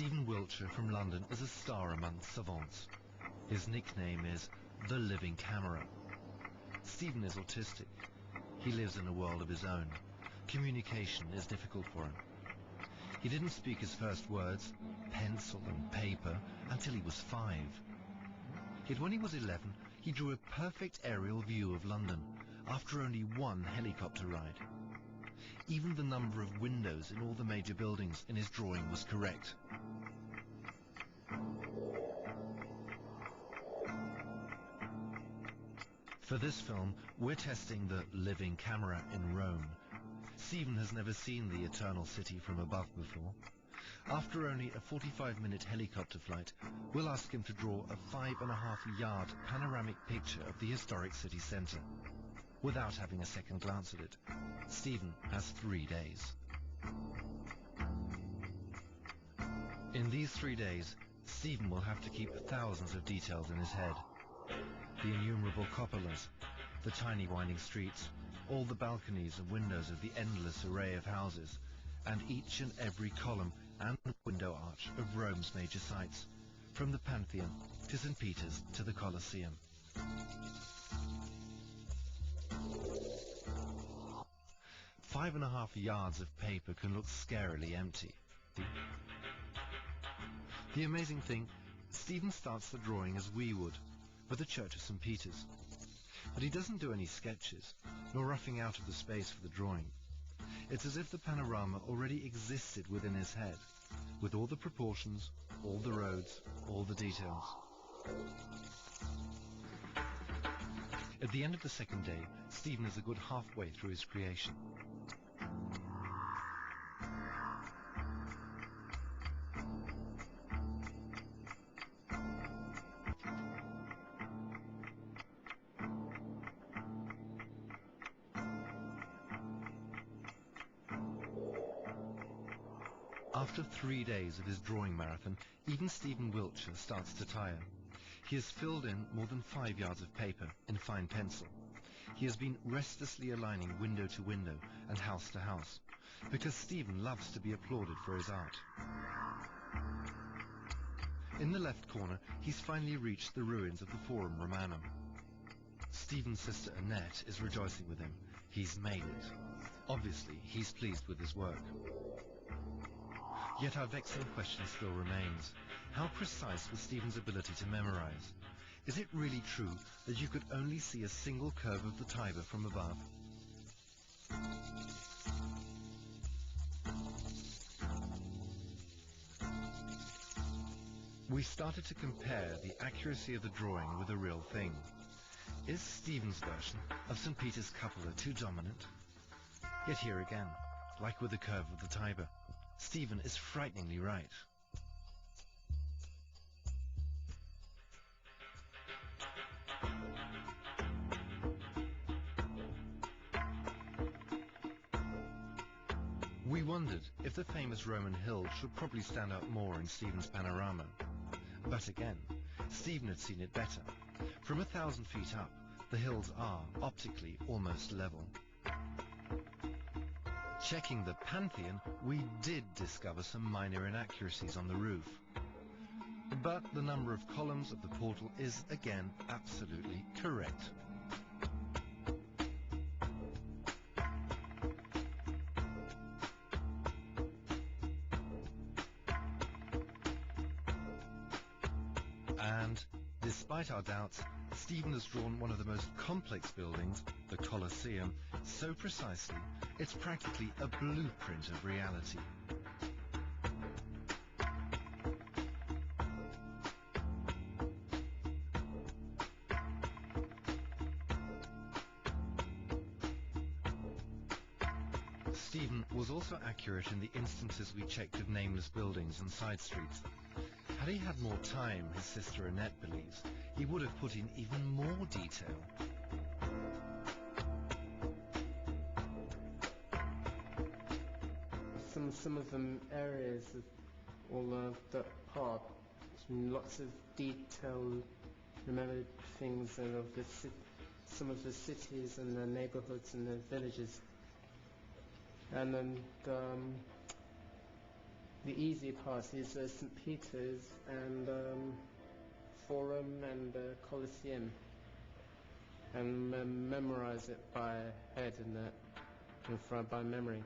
Stephen Wiltshire from London is a star among savants. His nickname is the Living Camera. Stephen is autistic. He lives in a world of his own. Communication is difficult for him. He didn't speak his first words, pencil and paper, until he was 5. Yet when he was 11, he drew a perfect aerial view of London after only one helicopter ride. Even the number of windows in all the major buildings in his drawing was correct. For this film, we're testing the living camera in Rome. Stephen has never seen the Eternal City from above before. After only a 45-minute helicopter flight, we'll ask him to draw a 5.5-yard panoramic picture of the historic city centre. Without having a second glance at it, Stephen has 3 days. In these 3 days, Stephen will have to keep thousands of details in his head. The innumerable cupolas, the tiny winding streets, all the balconies and windows of the endless array of houses, and each and every column and window arch of Rome's major sites, from the Pantheon to St. Peter's to the Colosseum. Five and a half yards of paper can look scarily empty. The amazing thing, Stephen starts the drawing as we would, with the Church of St. Peter's. But he doesn't do any sketches, nor roughing out of the space for the drawing. It's as if the panorama already existed within his head, with all the proportions, all the roads, all the details. At the end of the second day, Stephen is a good halfway through his creation. After 3 days of his drawing marathon, even Stephen Wiltshire starts to tire. He has filled in more than 5 yards of paper in fine pencil. He has been restlessly aligning window to window and house to house, because Stephen loves to be applauded for his art. In the left corner, he's finally reached the ruins of the Forum Romanum. Stephen's sister Annette is rejoicing with him. He's made it. Obviously, he's pleased with his work. Yet our vexing question still remains. How precise was Stephen's ability to memorize? Is it really true that you could only see a single curve of the Tiber from above? We started to compare the accuracy of the drawing with the real thing. Is Stephen's version of St. Peter's cupola too dominant? Yet here again, like with the curve of the Tiber, Stephen is frighteningly right. We wondered if the famous Roman hill should probably stand out more in Stephen's panorama. But again, Stephen had seen it better. From 1,000 feet up, the hills are, optically, almost level. Checking the Pantheon, we did discover some minor inaccuracies on the roof. But the number of columns of the portal is, again, absolutely correct. And, despite our doubts, Stephen has drawn one of the most complex buildings, the Colosseum, so precisely, it's practically a blueprint of reality. Stephen was also accurate in the instances we checked of nameless buildings and side streets. Had he had more time, his sister Annette believes, he would have put in even more detail. Some of them areas of all of that part, lots of detail, remembered things, and of the some of the cities and the neighborhoods and the villages, and then the the easy part is St. Peter's and Forum and Colosseum, and memorize it by head and that, by memory.